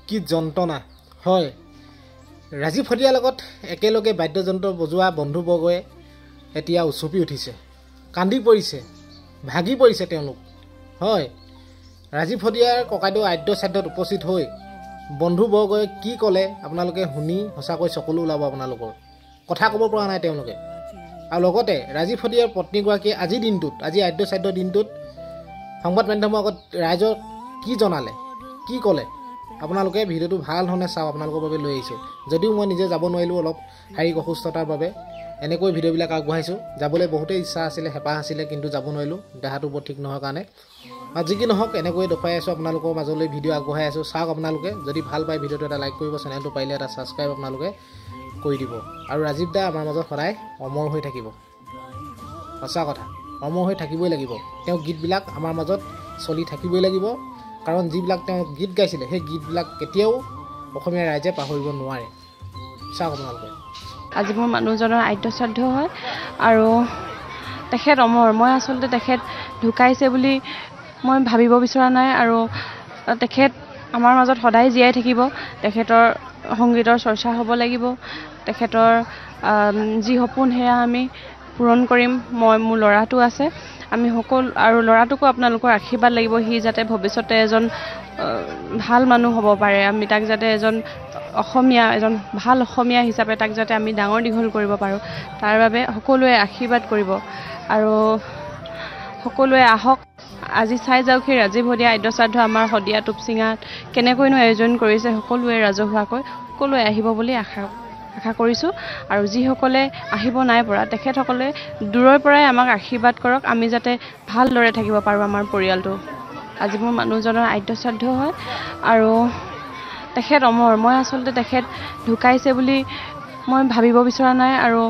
কি যন্ত্ৰণা হয়। ৰাজীৱ হদিয়াৰ লগত একেলগে বাদ্যযন্ত্ৰ বজোৱা বন্ধুবৰ্গই এতিয়া উচপি উঠিছে, কান্দি পৰিছে, ভাগি পৰিছে তেওঁলোক। হয়, ৰাজীৱ হদিয়াৰ ককাইদেউ আদ্য শ্ৰাদ্ধত উপস্থিত হৈ বন্ধুবৰ্গই কি ক'লে আপোনালোকে শুনি সঁচাকৈ চকুলো ওলাব। আপোনালোকৰ কথা ক'ব পৰা নাই তেওঁলোকে। আৰু লগতে ৰাজীৱ হদিয়াৰ পত্নীগৰাকীয়ে আজি আদ্য শ্ৰাদ্ধৰ দিনটোত সংবাদ মাধ্যমৰ আগত ৰাইজক কি জনালে, কি ক'লে, আপোনালোকে ভিডিঅ'টো ভাল ধৰণে চাওক। আপোনালোকৰ বাবে লৈ আহিছোঁ। যদিও মই নিজে যাব নোৱাৰিলোঁ অলপ শাৰীৰিক অসুস্থতাৰ বাবে, এনেকৈ ভিডিঅ'বিলাক আগবঢ়াইছোঁ। যাবলৈ বহুতেই ইচ্ছা আছিলে, হেঁপাহ আছিলে, কিন্তু যাব নোৱাৰিলোঁ দেহাটো বৰ ঠিক নোহোৱাৰ কাৰণে। আৰু যি কি নহওক এনেকৈ দেখুৱাই আছোঁ আপোনালোকৰ মাজলৈ, ভিডিঅ' আগবঢ়াই আছোঁ। চাওক আপোনালোকে, যদি ভাল পায় ভিডিঅ'টো এটা লাইক কৰিব, চেনেলটো পাৰিলে এটা ছাবস্ক্ৰাইব আপোনালোকে কৰি দিব। আৰু ৰাজীৱ দা আমাৰ মাজত সদায় অমৰ হৈ থাকিব। সঁচা কথা, অমৰ হৈ থাকিবই লাগিব। তেওঁ গীতবিলাক আমাৰ মাজত চলি থাকিবই লাগিব, কাৰণ যিবিলাক তেওঁ গীত গাইছিলে সেই গীতবিলাক কেতিয়াও অসমীয়া ৰাইজে পাহৰিব নোৱাৰে। চাওক আপোনালোকে। আজি মোৰ মানুহজনৰ আদ্য শ্ৰাদ্ধ হয় আৰু তেখেত অমৰ। মই আচলতে তেখেত ঢুকাইছে বুলি মই ভাবিব বিচৰা নাই, আৰু তেখেত আমাৰ মাজত সদায় জীয়াই থাকিব। তেখেতৰ সংগীতৰ চৰ্চা হ'ব লাগিব। তেখেতৰ যি সপোন সেয়া আমি পূৰণ কৰিম। মোৰ ল'ৰাটো আছে, আমি সকলো, আৰু ল'ৰাটোকো আপোনালোকৰ আশীৰ্বাদ লাগিব। সি যাতে ভৱিষ্যতে এজন ভাল মানুহ হ'ব পাৰে। আমি তাক যাতে এজন ভাল অসমীয়া হিচাপে তাক যাতে আমি ডাঙৰ দীঘল কৰিব পাৰোঁ, তাৰ বাবে সকলোৱে আশীৰ্বাদ কৰিব। আৰু সকলোৱে আহক, আজি চাই যাওক সেই ৰাজীৱ হদিয়া আদ্য শ্ৰাদ্ধ আমাৰ শদিয়া টুপচিঙাত কেনেকৈনো আয়োজন কৰিছে। সকলোৱে ৰাজহুৱাকৈ সকলোৱে আহিব বুলি আশা কৰিছোঁ। আৰু যিসকলে আহিব নাই পৰা, তেখেতসকলে দূৰৰ পৰাই আমাক আশীৰ্বাদ কৰক, আমি যাতে ভালদৰে থাকিব পাৰোঁ আমাৰ পৰিয়ালটো। আজি মোৰ মানুহজনৰ আদ্য শ্ৰাদ্ধ হয় আৰু তেখেত অমৰ। মই আচলতে তেখেত ঢুকাইছে বুলি মই ভাবিব বিচৰা নাই, আৰু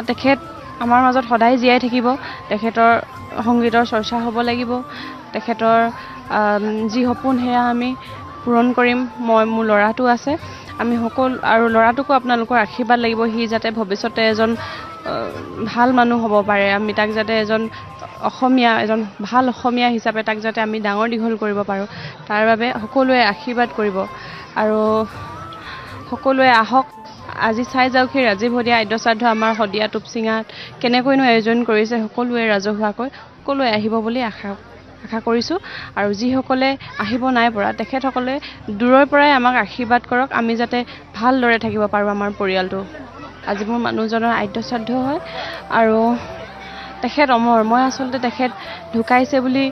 তেখেত আমাৰ মাজত সদায় জীয়াই থাকিব। তেখেতৰ সংগীতৰ চৰ্চা হ'ব লাগিব। তেখেতৰ যি সপোন সেয়া আমি পূৰণ কৰিম। মোৰ ল'ৰাটো আছে, আমি সকলো, আৰু ল'ৰাটোকো আপোনালোকৰ আশীৰ্বাদ লাগিব। সি যাতে ভৱিষ্যতে এজন ভাল মানুহ হ'ব পাৰে। আমি তাক যাতে এজন ভাল অসমীয়া হিচাপে তাক যাতে আমি ডাঙৰ দীঘল কৰিব পাৰোঁ, তাৰ বাবে সকলোৱে আশীৰ্বাদ কৰিব। আৰু সকলোৱে আহক, আজি চাই যাওক সেই ৰাজীৱ হদিয়া আদ্য শ্ৰাদ্ধ আমাৰ শদিয়া টুপচিঙাত কেনেকৈনো আয়োজন কৰিছে। সকলোৱে ৰাজহুৱাকৈ সকলোৱে আহিব বুলি আশা কৰিছোঁ। আৰু যিসকলে আহিব নাই পৰা, তেখেতসকলে দূৰৰ পৰাই আমাক আশীৰ্বাদ কৰক, আমি যাতে ভালদৰে থাকিব পাৰোঁ আমাৰ পৰিয়ালটো। আজি মোৰ মানুহজনৰ আদ্য শ্ৰাদ্ধ হয় আৰু তেখেত অমৰ। মই আচলতে তেখেত ঢুকাইছে বুলি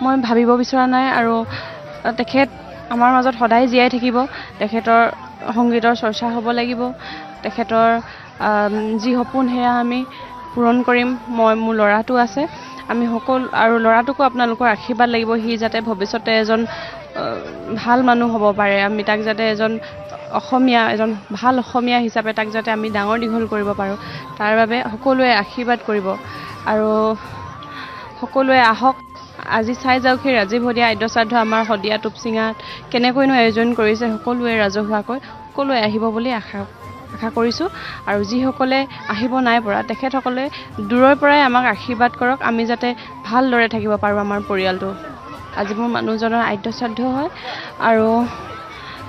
মই ভাবিব বিচৰা নাই, আৰু তেখেত আমাৰ মাজত সদায় জীয়াই থাকিব। তেখেতৰ সংগীতৰ চৰ্চা হ'ব লাগিব। তেখেতৰ যি সপোন সেয়া আমি পূৰণ কৰিম। মোৰ ল'ৰাটো আছে, আমি সকলো, আৰু ল'ৰাটোকো আপোনালোকৰ আশীৰ্বাদ লাগিব। সি যাতে ভৱিষ্যতে এজন ভাল মানুহ হ'ব পাৰে। আমি তাক যাতে এজন ভাল অসমীয়া হিচাপে তাক যাতে আমি ডাঙৰ দীঘল কৰিব পাৰোঁ, তাৰ বাবে সকলোৱে আশীৰ্বাদ কৰিব। আৰু সকলোৱে আহক, আজি চাই যাওক সেই ৰাজীৱ হদিয়া আদ্য শ্ৰাদ্ধ আমাৰ শদিয়া টুপচিঙাত কেনেকৈনো আয়োজন কৰিছে। সকলোৱে ৰাজহুৱাকৈ সকলোৱে আহিব বুলি আশা কৰিছোঁ। আৰু যিসকলে আহিব নাই পৰা, তেখেতসকলে দূৰৰ পৰাই আমাক আশীৰ্বাদ কৰক, আমি যাতে ভালদৰে থাকিব পাৰোঁ আমাৰ পৰিয়ালটো। আজি মোৰ মানুহজনৰ আদ্য শ্ৰাদ্ধ হয় আৰু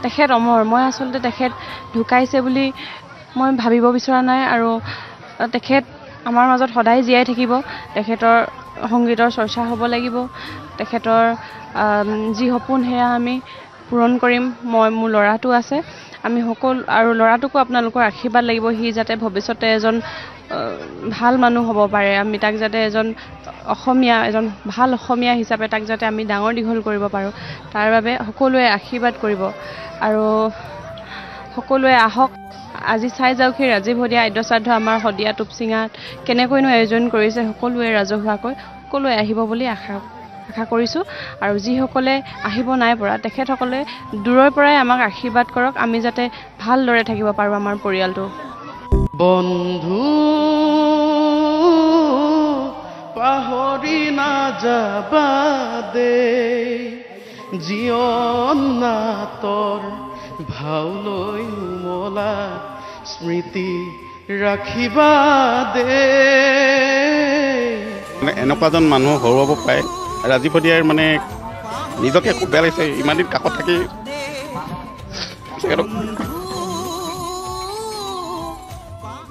তেখেত অমৰ। মই আচলতে তেখেত ঢুকাইছে বুলি মই ভাবিব বিচৰা নাই, আৰু তেখেত আমাৰ মাজত সদায় জীয়াই থাকিব। তেখেতৰ সংগীতৰ চৰ্চা হ'ব লাগিব। তেখেতৰ যি সপোন সেয়া আমি পূৰণ কৰিম। মোৰ ল'ৰাটো আছে, আমি সকলো, আৰু ল'ৰাটোকো আপোনালোকৰ আশীৰ্বাদ লাগিব। সি যাতে ভৱিষ্যতে এজন ভাল মানুহ হ'ব পাৰে। আমি তাক যাতে এজন ভাল অসমীয়া হিচাপে তাক যাতে আমি ডাঙৰ দীঘল কৰিব পাৰোঁ, তাৰ বাবে সকলোৱে আশীৰ্বাদ কৰিব। আৰু সকলোৱে আহক, আজি চাই যাওক সেই ৰাজীৱ হদিয়া আদ্য শ্ৰাদ্ধ আমাৰ শদিয়া টুপচিঙাত কেনেকৈনো আয়োজন কৰিছে। সকলোৱে ৰাজহুৱাকৈ সকলোৱে আহিব বুলি আশা কৰিছোঁ। আৰু যিসকলে আহিব নাই পৰা, তেখেতসকলে দূৰৰ পৰাই আমাক আশীৰ্বাদ কৰক, আমি যাতে ভালদৰে থাকিব পাৰোঁ আমাৰ পৰিয়ালটো। বন্ধু পাহৰি নাযাবা দে, জীৱন নাতৰ ভাওলৈ নুমলা স্মৃতি ৰাখিবা দে। এনেকুৱা এজন মানুহ হৰুৱাব পাৰে। ৰাজীৱ হদিয়াৰ নিজকে খুব বেয়া লাগিছে। ইমান দিন কাষত থাকি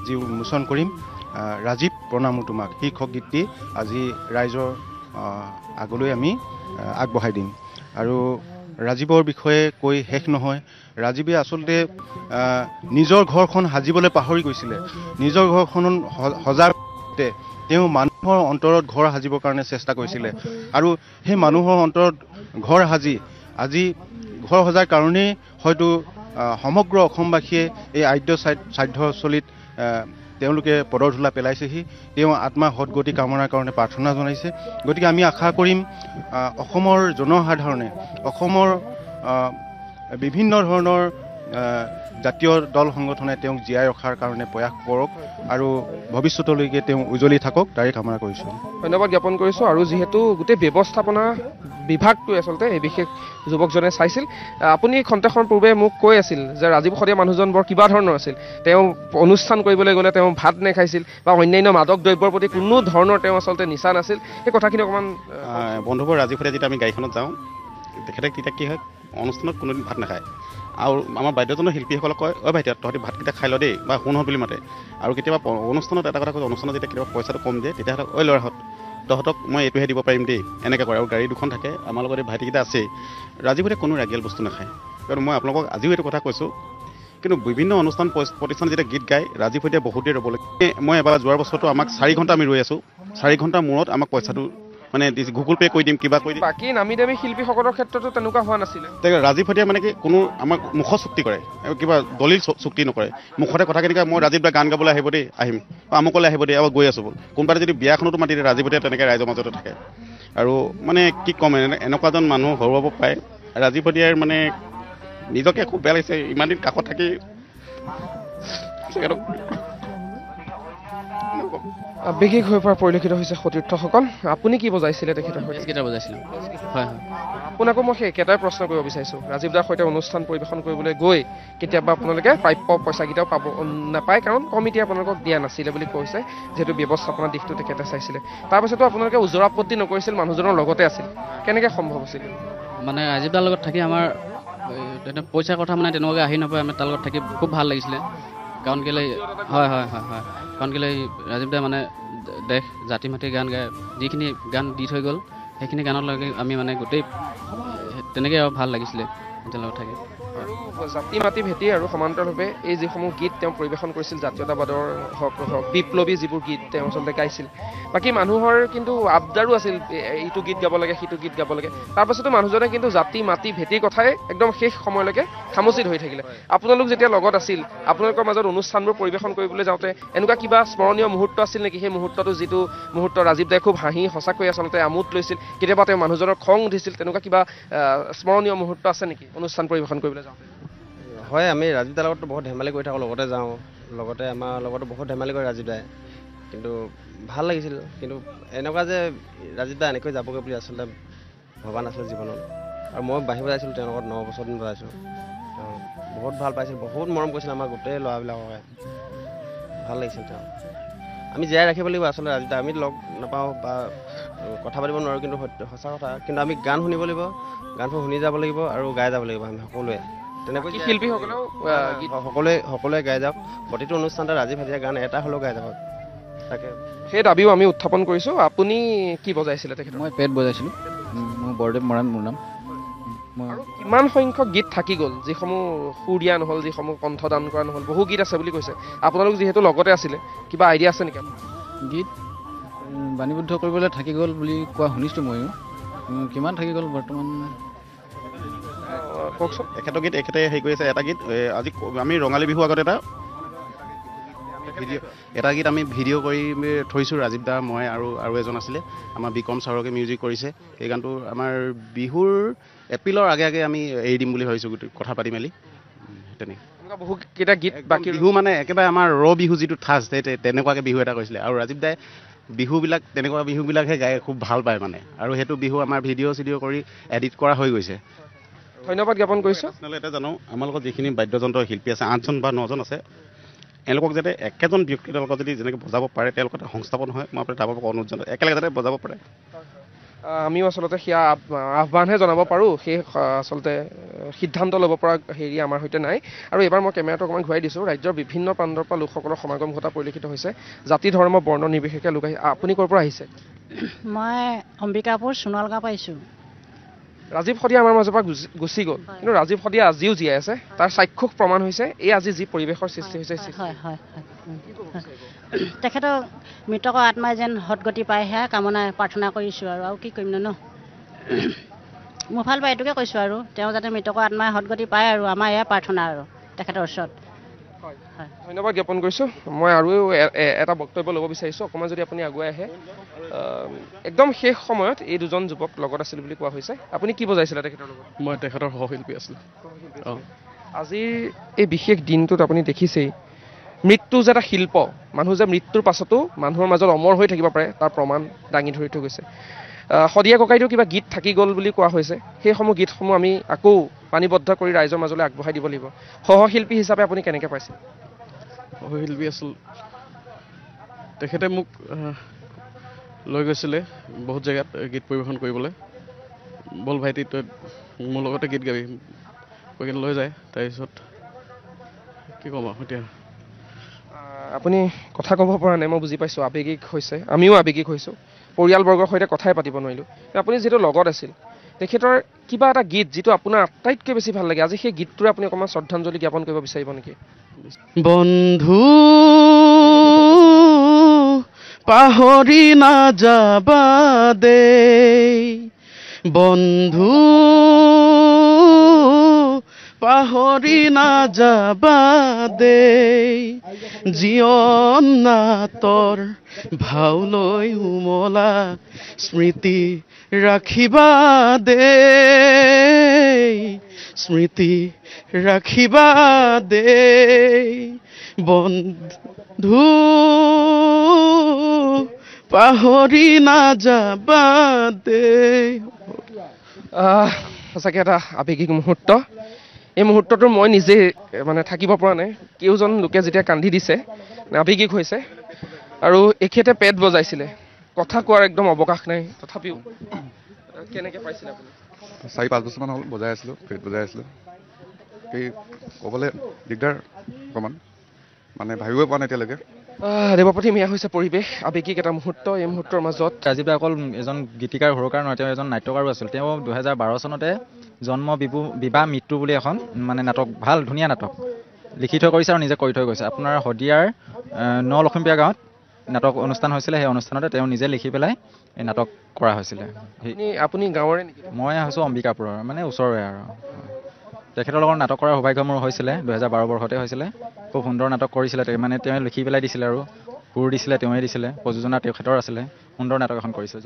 যি উন্মোচন কৰিম ৰাজীৱ প্ৰণামো তোমাক শীৰ্ষক গীতটি আজি ৰাইজৰ আগলৈ আমি আগবঢ়াই দিম। আৰু ৰাজীৱৰ বিষয়ে কৈ শেষ নহয়। ৰাজীৱে আচলতে নিজৰ ঘৰখন সাজিবলৈ পাহৰি গৈছিলে। নিজৰ ঘৰখন সজাতে তেওঁ মানুহৰ অন্তৰত ঘৰ সাজিবৰ কাৰণে চেষ্টা কৰিছিলে আৰু সেই মানুহৰ অন্তৰত ঘৰ সাজি আজি ঘৰ সজাৰ কাৰণেই হয়তো সমগ্ৰ অসমবাসীয়ে এই আদ্য শ্ৰাদ্ধস্থলীত তেওঁলোকে পদৰ ধূলা পেলাইছেহি। তেওঁ আত্মা সদগতি কামনাৰ কাৰণে প্ৰাৰ্থনা জনাইছে। গতিকে আমি আশা কৰিম অসমৰ জনসাধাৰণে অসমৰ বিভিন্ন ধৰণৰ জাতীয় দল সংগঠনে তেওঁক জীয়াই ৰখাৰ কাৰণে প্ৰয়াস কৰক আৰু ভৱিষ্যতলৈকে তেওঁ উজ্জ্বলি থাকক তাৰে কামনা কৰিছোঁ। ধন্যবাদ জ্ঞাপন কৰিছোঁ। আৰু যিহেতু গোটেই ব্যৱস্থাপনা বিভাগটোৱে আচলতে এই বিশেষ যুৱকজনে চাইছিল, আপুনি খন্তেকখন পূৰ্বে মোক কৈ আছিল যে ৰাজীৱ শদিয়া মানুহজন বৰ কিবা ধৰণৰ আছিল। তেওঁ অনুষ্ঠান কৰিবলৈ গ'লে তেওঁ ভাত নেখাইছিল বা অন্যান্য মাদক দ্ৰব্যৰ প্ৰতি কোনো ধৰণৰ তেওঁ আচলতে নিচা নাছিল। সেই কথাখিনি অকণমান বন্ধুবোৰ ৰাজীৱ শদিয়া যেতিয়া আমি গাড়ীখনত যাওঁ তেখেতে তেতিয়া কি হয় অনুষ্ঠানত কোনোদিন ভাত নাখায় আৰু আমাৰ বাদ্যযন্ত্ৰ শিল্পীসকলক কয় ভাইটি তহঁতি ভাতকেইটা খাই ল দেই বা শুন বুলি মাতে। আৰু কেতিয়াবা অনুষ্ঠানত এটা কথা কয়, অনুষ্ঠানত যেতিয়া কেতিয়াবা পইচাটো কম দিয়ে তেতিয়াহ'লে ল'ৰাহঁত তহঁতক মই এইটোহে দিব পাৰিম দেই এনেকৈ কৰে। আৰু গাড়ী দুখন থাকে, আমাৰ লগত এই ভাইটিকেইটা আছেই। ৰাজীৱতে কোনো ৰাগিয়াল বস্তু নাখায়। কাৰণ মই আপোনালোকক আজিও এইটো কথা কৈছোঁ, কিন্তু বিভিন্ন অনুষ্ঠান প্ৰতিষ্ঠান যেতিয়া গীত গায় ৰাজীৱ শদিয়া বহুত দেৰি ৰ'বলৈ। মই এবাৰ যোৱাৰ বছৰতো আমাক 4 ঘণ্টা আমি ৰৈ আছোঁ। 4 ঘণ্টাৰ মূৰত আমাক পইচাটো মানে গুগল পে' কৰি দিম কিবা কৰি দিম। বাকী নামী দামী শিল্পীসকলৰ ক্ষেত্ৰতো তেনেকুৱা হোৱা নাছিলে। ৰাজীৱ শদিয়া মানে কি কোনো আমাক মুখ চুক্তি কৰে, কিবা দলিল চুক্তি নকৰে। মুখতে কথা কেনেকৈ মই ৰাজীৱ দা গান গাবলৈ আহিব দেই আহিম, আমুকলৈ আহিব দেই, গৈ আছোঁ ব'ল। কোনোবাই যদি বিয়াখনতো মাতি দিয়ে ৰাজীৱ শদিয়া তেনেকৈ ৰাইজৰ মাজতে থাকে। আৰু মানে কি ক'ম, এনেকুৱা এজন মানুহ হৰুৱাব পাৰে। ৰাজীৱ শদিয়াৰ মানে নিজকে খুব বেয়া লাগিছে ইমান দিন কাষত থাকি। আৱেগিক হৈ পৰা পৰিলক্ষিত হৈছে সতীৰ্থসকল। আপুনি কি বজাইছিলে তেখেতৰ সৈতে? গীটাৰ বজাইছিলোঁ। হয় হয়। আপোনাকো মই সেই একেটাই প্ৰশ্ন কৰিব বিচাৰিছোঁ, ৰাজীৱ দাৰ সৈতে অনুষ্ঠান পৰিৱেশন কৰিবলৈ গৈ কেতিয়াবা আপোনালোকে প্ৰাপ্য পইচাকেইটাও পাব নাপায়, কাৰণ কমিটিয়ে আপোনালোকক দিয়া নাছিলে বুলি কৈছে, যিহেতু ব্যৱস্থাপনা দিশটো তেখেতে চাইছিলে। তাৰপিছতো আপোনালোকে ওজৰ আপত্তি নকৰিছিল, মানুহজনৰ লগতে আছিল, কেনেকৈ সম্ভৱ আছিল? মানে ৰাজীৱ দাৰ লগত থাকি আমাৰ পইচাৰ কথা মানে তেনেকুৱাকৈ আহি নপৰে। আমি তাৰ লগত থাকি খুব ভাল লাগিছিলে। কাৰণ কেলৈ হয় হয় হয় হয় কাৰণ কেলৈ ৰাজীৱ দাই মানে দেশ জাতি মাতি গান গায়, যিখিনি গান দি থৈ গ'ল সেইখিনি গানত লগে আমি মানে গোটেই তেনেকৈ আৰু ভাল লাগিছিলে তেওঁৰ লগত থাকি। আৰু জাতি মাতি ভেটি আৰু সমান্তৰালভাৱে এই যিসমূহ গীত তেওঁ পৰিৱেশন কৰিছিল, জাতীয়তাবাদৰ হওক বিপ্লৱী যিবোৰ গীত তেওঁ আচলতে গাইছিল। বাকী মানুহৰ কিন্তু আবদাৰো আছিল ইটো গীত গাব লাগে সিটো গীত গাব লাগে। তাৰপাছতো মানুহজনে কিন্তু জাতি মাতি ভেটিৰ কথাই একদম শেষ সময়লৈকে খামুচি ধৰি থাকিলে। আপোনালোক যেতিয়া লগত আছিল, আপোনালোকৰ মাজত অনুষ্ঠানবোৰ পৰিৱেশন কৰিবলৈ যাওঁতে এনেকুৱা কিবা স্মৰণীয় মুহূৰ্ত আছিল নেকি? সেই মুহূৰ্তটো যিটো মুহূৰ্ত ৰাজীৱ দাই খুব হাঁহি সঁচাকৈ আচলতে আমোদ লৈছিল, কেতিয়াবা তেওঁ মানুহজনৰ খং উঠিছিল, তেনেকুৱা কিবা স্মৰণীয় মুহূৰ্ত আছে নেকি অনুষ্ঠান পৰিৱেশন কৰিবলৈ যাওঁতে? হয়, আমি ৰাজীৱ দাৰ লগততো বহুত ধেমালি কৰি থাকোঁ, লগতে যাওঁ, লগতে আমাৰ লগতো বহুত ধেমালি কৰে ৰাজীৱ দাই। কিন্তু ভাল লাগিছিল। কিন্তু এনেকুৱা যে ৰাজীৱ দা এনেকৈ যাবগৈ বুলি আচলতে ভবা নাছিলোঁ জীৱনত। আৰু মই বাঢ়ি বজাইছিলোঁ তেওঁৰ লগত 9 বছৰ দিন বজাইছোঁ। বহুত ভাল পাইছিল, বহুত মৰম কৰিছিল আমাৰ গোটেই ল'ৰাবিলাককে। ভাল লাগিছিল তেওঁ। আমি জীয়াই ৰাখিব লাগিব আচলতে ৰাজীৱ দা। আমি লগ নাপাওঁ বা কথা পাতিব নোৱাৰোঁ, কিন্তু সঁচা কথা। কিন্তু আমি গান শুনিব লাগিব, গানবোৰ শুনি যাব লাগিব আৰু গাই যাব লাগিব আমি সকলোৱে। তেনেকৈ শিল্পীসকলেও সকলোৱে গাই যাওক। প্ৰতিটো অনুষ্ঠানতে ৰাজীৱ শদিয়াৰ গান এটা হ'লেও গাই যাওক। তাকে সেই দাবীও আমি উত্থাপন কৰিছোঁ। আপুনি কি বজাইছিলে তেখেতৰ? মই পেড বজাইছিলোঁ। মোৰ বৰদেৱ মৰাণ মোৰ নাম। আৰু কিমান সংখ্যক গীত থাকি গ'ল যিসমূহ সুৰ দিয়া নহ'ল, যিসমূহ কণ্ঠদান কৰা নহ'ল? বহু গীত আছে বুলি কৈছে। আপোনালোক যিহেতু লগতে আছিলে, কিবা আইডিয়া আছে নেকি আপোনাৰ? গীত বাণীবদ্ধ কৰিবলৈ থাকি গ'ল বুলি কোৱা শুনিছোঁ ময়ো। কিমান থাকি গ'ল বৰ্তমান কওকচোন। এখেতৰ গীত এখেতে হেৰি কৰিছে। এটা গীত আজি আমি ৰঙালী বিহু আগত এটা গীত আমি ভিডিঅ' কৰি থৈছোঁ, ৰাজীৱ দা মই আৰু এজন আছিলে, আমাৰ বিক্ৰম ছাৰকে মিউজিক কৰিছে। এই গানটো আমাৰ বিহুৰ এপ্ৰিলৰ আগে আগে আমি এৰি দিম বুলি ভাবিছোঁ, গোটেই কথা পাতি মেলি। তেনেকৈ বহুকেইটা গীত বাকী বিহু মানে একেবাৰে আমাৰ বিহু যিটো ঠাচ তেনেকুৱাকৈ বিহু এটা কৰিছিলে। আৰু ৰাজীৱ দাই বিহুবিলাক তেনেকুৱা বিহুবিলাকহে গাই খুব ভাল পায় মানে। আৰু সেইটো বিহু আমাৰ ভিডিঅ' চিডিঅ' কৰি এডিট কৰা হৈ গৈছে। ধন্যবাদ জ্ঞাপন কৰিছোঁ। এটা জানো আমাৰ লগত যিখিনি বাদ্যযন্ত্ৰ শিল্পী আছে 8জন বা 9জন আছে, এওঁলোকক যাতে একেজন ব্যক্তিৰ লগত যদি যেনেকৈ বজাব পাৰে তেওঁলোকৰ সংস্থাপন হয়, মই আপোনাৰ তাৰ পৰা অনুৰোধ জনাওঁ একেলগে যাতে বজাব পাৰে। আমিও আচলতে সেয়া আহ্বানহে জনাব পাৰোঁ, সেই আচলতে সিদ্ধান্ত ল'ব পৰা হেৰি আমাৰ সৈতে নাই। আৰু এইবাৰ মই কেমেৰাটো অকণমান ঘূৰাই দিছোঁ। ৰাজ্যৰ বিভিন্ন প্ৰান্তৰ পৰা লোকসকলৰ সমাগম ঘটা পৰিলক্ষিত হৈছে। জাতি ধৰ্ম বৰ্ণ নিৰ্বিশেষে লোক আহি। আপুনি ক'ৰ পৰা আহিছে? মই অম্বিকাপুৰ সোণোৱালগাঁৱৰ পৰা আহিছোঁ। ৰাজীৱ শদিয়া আমাৰ মাজৰ পৰা গুচি গ'ল, কিন্তু ৰাজীৱ শদিয়া আজিও জীয়াই আছে। তাৰ চাক্ষুষ প্ৰমাণ হৈছে এই আজি যি পৰিৱেশৰ সৃষ্টি হৈছে। হয় হয় হয় তেখেতৰ মৃতকৰ আত্মাই যেন সদগতি পায় সেয়া কামনা প্ৰাৰ্থনা কৰিছোঁ আৰু কি কৰিম ন মোৰ ফালৰ পৰা এইটোকে কৈছোঁ আৰু তেওঁ যাতে মৃতকৰ আত্মাই সদগতি পায় আৰু আমাৰ এয়া প্ৰাৰ্থনা আৰু তেখেতৰ ওচৰত। ধন্যবাদ জ্ঞাপন কৰিছোঁ। মই আৰু এটা বক্তব্য ল'ব বিচাৰিছোঁ, অকণমান যদি আপুনি আগুৱাই আহে। একদম শেষ সময়ত এই দুজন যুৱক লগত আছিল বুলি কোৱা হৈছে। আপুনি কি বজাইছিলে তেখেতৰ লগত? মই তেখেতৰ সহশিল্পী আছিলোঁ। আজিৰ এই বিশেষ দিনটোত আপুনি দেখিছেই মৃত্যু যে এটা শিল্প, মানুহ যে মৃত্যুৰ পাছতো মানুহৰ মাজত অমৰ হৈ থাকিব পাৰে তাৰ প্ৰমাণ দাঙি ধৰি থৈ গৈছে। শদিয়া ককাইদেউ কিবা গীত থাকি গ'ল বুলি কোৱা হৈছে। সেইসমূহ গীতসমূহ আমি আকৌ পাণীবদ্ধ কৰি ৰাইজৰ মাজলৈ আগবঢ়াই দিব লাগিব। সহশিল্পী হিচাপে আপুনি কেনেকৈ পাইছে? সহশিল্পী আছিল, তেখেতে মোক লৈ গৈছিলে বহুত জেগাত গীত পৰিৱেশন কৰিবলৈ। বল ভাইটি তই মোৰ লগতে গীত গাবি কৈ কিনে লৈ যায়। তাৰপিছত কি ক'ম আৰু এতিয়া আপুনি কথা ক'ব পৰা নাই, মই বুজি পাইছোঁ, আৱেগিক হৈছে, আমিও আৱেগিক হৈছোঁ, পৰিয়ালবৰ্গৰ সৈতে কথাই পাতিব নোৱাৰিলোঁ। আপুনি যিহেতু লগত আছিল, তেখেতৰ কিবা এটা গীত যিটো আপোনাৰ আটাইতকৈ বেছি ভাল লাগে, আজি সেই গীতটোৰে আপুনি অকণমান শ্ৰদ্ধাঞ্জলি জ্ঞাপন কৰিব বিচাৰিব নেকি? বন্ধু পাহৰি নাযাবা দেই, বন্ধু পাহৰি নাযাবা দেই, জীৱন নাটৰ ভাওলৈ উমলা স্মৃতি ৰাখিবা দেই, স্মৃতি ৰাখিবা দেই, বন্ধু পাহৰি নাযাবা দেই। সঁচাকৈ এটা আৱেগিক মুহূৰ্ত। এই মুহূৰ্তটো মই নিজে মানে থাকিব পৰা নাই। কেউজন লোকে যেতিয়া কান্দি দিছে, আৱেগিক হৈছে। আৰু এখেতে পেট বজাইছিলে, কথা কোৱাৰ একদম অৱকাশ নাই। তথাপিও কেনেকৈ পাইছিলে আপুনি? 4-5 বছৰমান হ'ল বজাই আছিলোঁ, পেট বজাই আছিলোঁ। এই ক'বলৈ দিগদাৰ অকণমান, মানে ভাবিবই পৰা নাই এতিয়ালৈকে। দেৱপতি মিয়া হৈছে পৰিৱেশ, আৱেগিক এটা মুহূৰ্ত। এই মুহূৰ্তৰ মাজত ৰাজীৱ দা অকল এজন গীতিকাৰ সুৰকাৰ নহয়, তেওঁ এজন নাট্যকাৰো আছিল। তেওঁ 2012 চনতে জন্ম বিবাহ মৃত্যু বুলি এখন মানে নাটক, ভাল ধুনীয়া নাটক লিখি থৈ কৰিছে আৰু নিজে কৰি থৈ গৈছে। আপোনাৰ শদিয়াৰ লখিমপুৰীয়া গাঁৱত নাটক অনুষ্ঠান হৈছিলে, সেই অনুষ্ঠানতে তেওঁ নিজে লিখি পেলাই এই নাটক কৰা হৈছিলে। আপুনি গাঁৱৰে নেকি? মই হৈছোঁ অম্বিকাপুৰৰ, মানে ওচৰৰে আৰু। তেখেতৰ লগত নাটক কৰাৰ সৌভাগ্য মোৰ হৈছিলে, 2012 বৰ্ষতে হৈছিলে। খুব সুন্দৰ নাটক কৰিছিলে, মানে তেওঁ লিখি পেলাই দিছিলে আৰু সুৰ দিছিলে, তেওঁৱে দিছিলে, প্ৰযোজনা তেখেতৰ আছিলে। সুন্দৰ নাটক এখন কৰিছিল।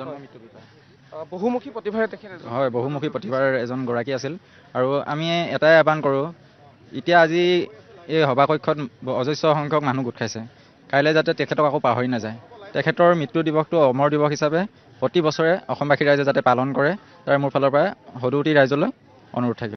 বহুমুখী প্ৰতিভাৰে তেখেত, হয়, বহুমুখী প্ৰতিভাৰ এজন গৰাকী আছিল। আৰু আমি এটাই আহ্বান কৰোঁ, এতিয়া আজি এই সভাকক্ষত অজস্ৰ সংখ্যক মানুহ গোট খাইছে, কাইলৈ যাতে তেখেতক আকৌ পাহৰি নাযায়। তেখেতৰ মৃত্যু দিৱসটো অমৰ দিৱস হিচাপে প্ৰতি বছৰে অসমবাসী ৰাইজে যাতে পালন কৰে, তাৰ মোৰ ফালৰ পৰা সদৌতি ৰাইজলৈ অনুৰোধ থাকিব।